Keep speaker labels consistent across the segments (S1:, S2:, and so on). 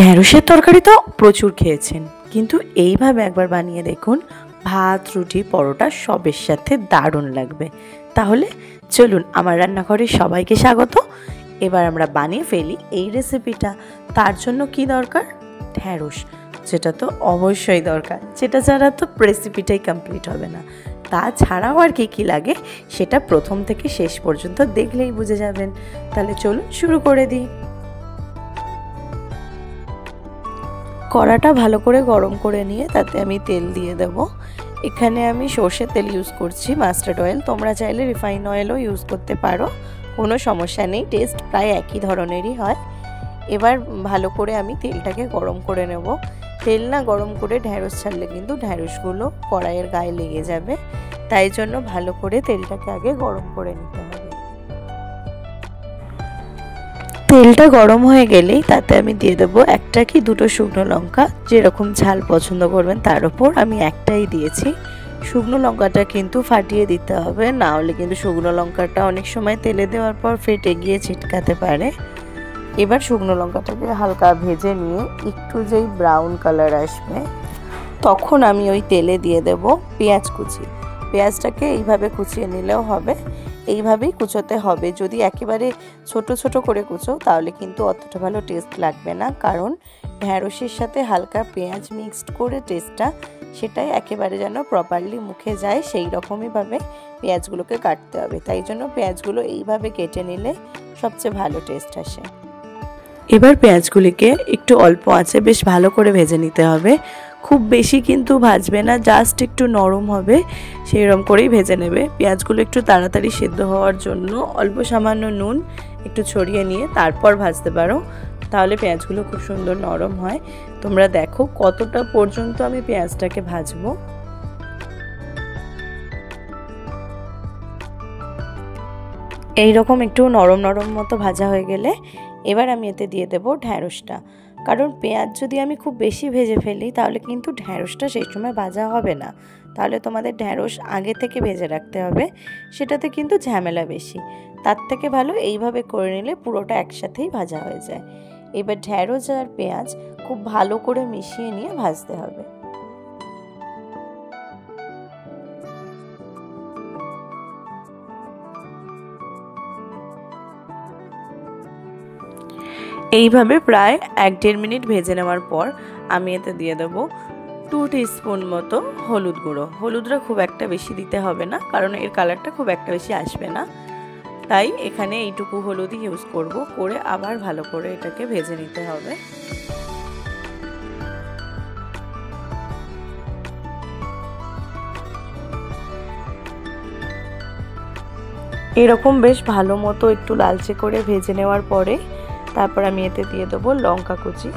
S1: ঢেঁড়সের তরকারি তো প্রচুর খেয়েছেন, কিন্তু এইভাবে একবার বানিয়ে দেখুন, ভাত, রুটি, পরোটা সবের সাথে দারুণ লাগবে। তাহলে চলুন, আমার রান্নাঘরে সবাইকে স্বাগত। এবার আমরা বানিয়ে ফেলি এই রেসিপিটা। তার জন্য কি দরকার? ঢেঁড়স, যেটা তো অবশ্যই দরকার, যেটা ছাড়া তো রেসিপিটাই কমপ্লিট হবে না। তাছাড়াও আর কি লাগে সেটা প্রথম থেকে শেষ পর্যন্ত দেখলেই বুঝে যাবেন। তাহলে চলুন শুরু করে দিই। কড়াটা ভালো করে গরম করে নিয়ে তাতে আমি তেল দিয়ে দেব। এখানে আমি সর্ষের তেল ইউজ করছি, মাস্টার্ড অয়েল। তোমরা চাইলে রিফাইন অয়েলও ইউজ করতে পারো, কোনো সমস্যা নেই, টেস্ট প্রায় একই ধরনেরই হয়। এবার ভালো করে আমি তেলটাকে গরম করে নেব। তেল না গরম করে ঢেঁড়স ছাড়লে কিন্তু ঢেঁড়সগুলো কড়াইয়ের গায়ে লেগে যাবে, তাই জন্য ভালো করে তেলটাকে আগে গরম করে নিতে হবে। তেলটা গরম হয়ে গেলেই তাতে আমি দিয়ে দেবো একটা কি দুটো শুকনো লঙ্কা, যেরকম ঝাল পছন্দ করবেন তার উপর। আমি একটাই দিয়েছি। শুকনো লঙ্কাটা কিন্তু ফাটিয়ে দিতে হবে, না হলে কিন্তু শুকনো লঙ্কাটা অনেক সময় তেলে দেওয়ার পর ফেটে গিয়ে ছিটকাতে পারে। এবার শুকনো লঙ্কাটাকে হালকা ভেজে নিয়ে একটু যেই ব্রাউন কালার আসবে তখন আমি ওই তেলে দিয়ে দেব পেঁয়াজ কুচি। পেঁয়াজটাকে এইভাবে কুচিয়ে নিলেও হবে, এইভাবেই কুচোতে হবে। যদি একেবারে ছোট ছোট করে কুচো তাহলে কিন্তু অতটা ভালো টেস্ট লাগবে না, কারণ ঢেঁড়সের সাথে হালকা পেঁয়াজ মিক্সড করে টেস্টটা সেটাই একেবারে যেন প্রপারলি মুখে যায়, সেই রকমইভাবে পেঁয়াজগুলোকে কাটতে হবে। তাই জন্য পেঁয়াজগুলো এইভাবে কেটে নিলে সবচেয়ে ভালো টেস্ট আসে। এবার পেঁয়াজগুলিকে একটু অল্প আঁচে বেশ ভালো করে ভেজে নিতে হবে। খুব বেশি কিন্তু ভাজবে না, জাস্ট একটু নরম হবে সেই রকম করেই ভেজে নেবে। পেঁয়াজগুলো একটু তাড়াতাড়ি সেদ্ধ হওয়ার জন্য অল্প সামান্য নুন একটু ছড়িয়ে নিয়ে তারপর ভাজতে পারো, তাহলে পেঁয়াজগুলো খুব সুন্দর নরম হয়। তোমরা দেখো কতটা পর্যন্ত আমি পেঁয়াজটাকে ভাজবো। এইরকম একটু নরম নরম মতো ভাজা হয়ে গেলে এবার আমি এতে দিয়ে দেব ঢেঁড়সটা। কারণ পেঁয়াজ যদি আমি খুব বেশি ভেজে ফেলি তাহলে কিন্তু ঢেঁড়সটা সেই সময় ভাজা হবে না। তাহলে তোমাদের ঢেঁড়স আগে থেকে ভেজে রাখতে হবে, সেটাতে কিন্তু ঝামেলা বেশি। তার থেকে ভালো এইভাবে করে নিলে পুরোটা একসাথেই ভাজা হয়ে যায়। এবার ঢেঁড়স আর পেঁয়াজ খুব ভালো করে মিশিয়ে নিয়ে ভাজতে হবে। এইভাবে প্রায় 1-1.5 মিনিট ভেজে নেওয়ার পর আমি এতে দিয়ে দেবো 2 টিস্পুন মতো হলুদ গুঁড়ো। হলুদটা খুব একটা বেশি দিতে হবে না, কারণ এর কালারটা খুব একটা বেশি আসবে না, তাই এখানে এইটুকু হলুদই ইউজ করব। করে আবার ভালো করে এটাকে ভেজে নিতে হবে। এরকম বেশ ভালো মতো একটু লালচে করে ভেজে নেওয়ার পরে তারপর আমি এতে দিয়ে দেবো লঙ্কা কুচি।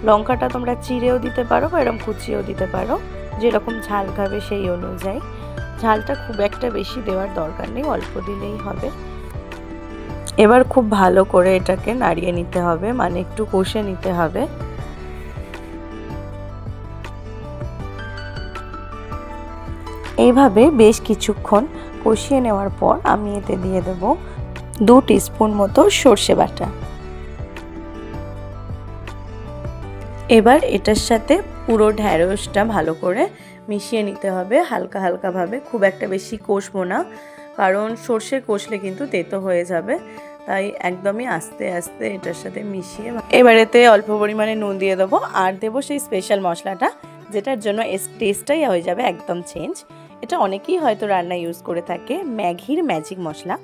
S1: লঙ্কাটা তোমরা চিড়েও দিতে পারো বা এরকম কুচিয়েও দিতে পারো, যেরকম ঝাল খাবে সেই অনুযায়ী। ঝালটা খুব একটা বেশি দেওয়ার দরকার নেই, অল্প দিলেই হবে। এবার খুব ভালো করে এটাকে নাড়িয়ে নিতে হবে, মানে একটু কষে নিতে হবে। এইভাবে বেশ কিছুক্ষণ কষিয়ে নেওয়ার পর আমি এতে দিয়ে দেবো 2 টিস্পুন মতো সর্ষে বাটা। এবার এটার সাথে পুরো ঢেঁড়সটা ভালো করে মিশিয়ে নিতে হবে হালকা হালকাভাবে, খুব একটা বেশি কষবো না, কারণ সর্ষে কষলে কিন্তু তেতো হয়ে যাবে। তাই একদমই আস্তে আস্তে এটার সাথে মিশিয়ে এবার এতে অল্প পরিমাণে নুন দিয়ে দেবো, আর দেবো সেই স্পেশাল মশলাটা, যেটার জন্য টেস্টটাই হয়ে যাবে একদম চেঞ্জ। এটা অনেকেই হয়তো রান্না ইউজ করে থাকে, ম্যাগির ম্যাজিক মশলা,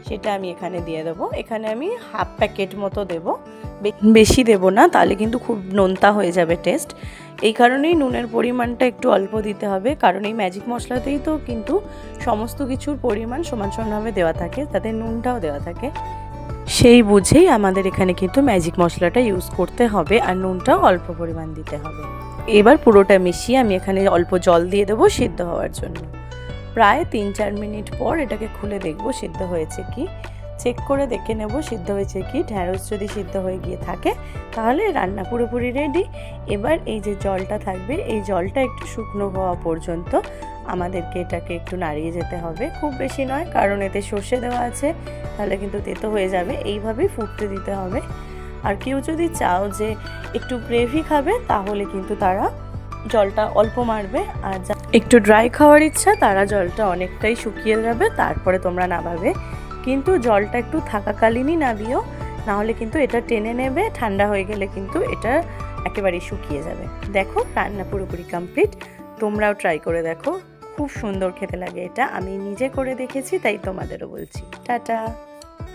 S1: সেটা আমি এখানে দিয়ে দেবো। এখানে আমি হাফ প্যাকেট মতো দেবো, বেশি দেব না, তাহলে কিন্তু খুব নোনতা হয়ে যাবে টেস্ট। এই কারণেই নুনের পরিমাণটা একটু অল্প দিতে হবে, কারণ এই ম্যাজিক মশলাতেই তো কিন্তু সমস্ত কিছুর পরিমাণ সমান সমানভাবে দেওয়া থাকে, তাতে নুনটাও দেওয়া থাকে। সেই বুঝেই আমাদের এখানে কিন্তু ম্যাজিক মশলাটা ইউজ করতে হবে, আর নুনটাও অল্প পরিমাণ দিতে হবে। এবার পুরোটা মিশিয়ে আমি এখানে অল্প জল দিয়ে দেবো সিদ্ধ হওয়ার জন্য। প্রায় 3-4 মিনিট পর এটাকে খুলে দেখব সিদ্ধ হয়েছে কি, চেক করে দেখে নেব সিদ্ধ হয়েছে কি। ঢেঁড়স যদি সিদ্ধ হয়ে গিয়ে থাকে তাহলে রান্না পুরোপুরি রেডি। এবার এই যে জলটা থাকবে, এই জলটা একটু শুকনো হওয়া পর্যন্ত আমাদেরকে এটাকে একটু নাড়িয়ে যেতে হবে, খুব বেশি নয়, কারণ এতে সর্ষে দেওয়া আছে, তাহলে কিন্তু তেতো হয়ে যাবে। এইভাবেই ফুটতে দিতে হবে। আর কেউ যদি চাও যে একটু গ্রেভি খাবে তাহলে কিন্তু তারা জলটা অল্প মারবে, আর একটু ড্রাই খাওয়ার ইচ্ছা তারা জলটা অনেকটাই শুকিয়ে যাবে, তারপরে তোমরা নামাবে। কিন্তু জলটা একটু থাকাকালীনই নামিও, নাহলে কিন্তু এটা টেনে নেবে, ঠান্ডা হয়ে গেলে কিন্তু এটা একেবারেই শুকিয়ে যাবে। দেখো রান্না পুরোপুরি কমপ্লিট, তোমরাও ট্রাই করে দেখো, খুব সুন্দর খেতে লাগে এটা। আমি নিজে করে দেখেছি তাই তোমাদেরও বলছি। টাটা।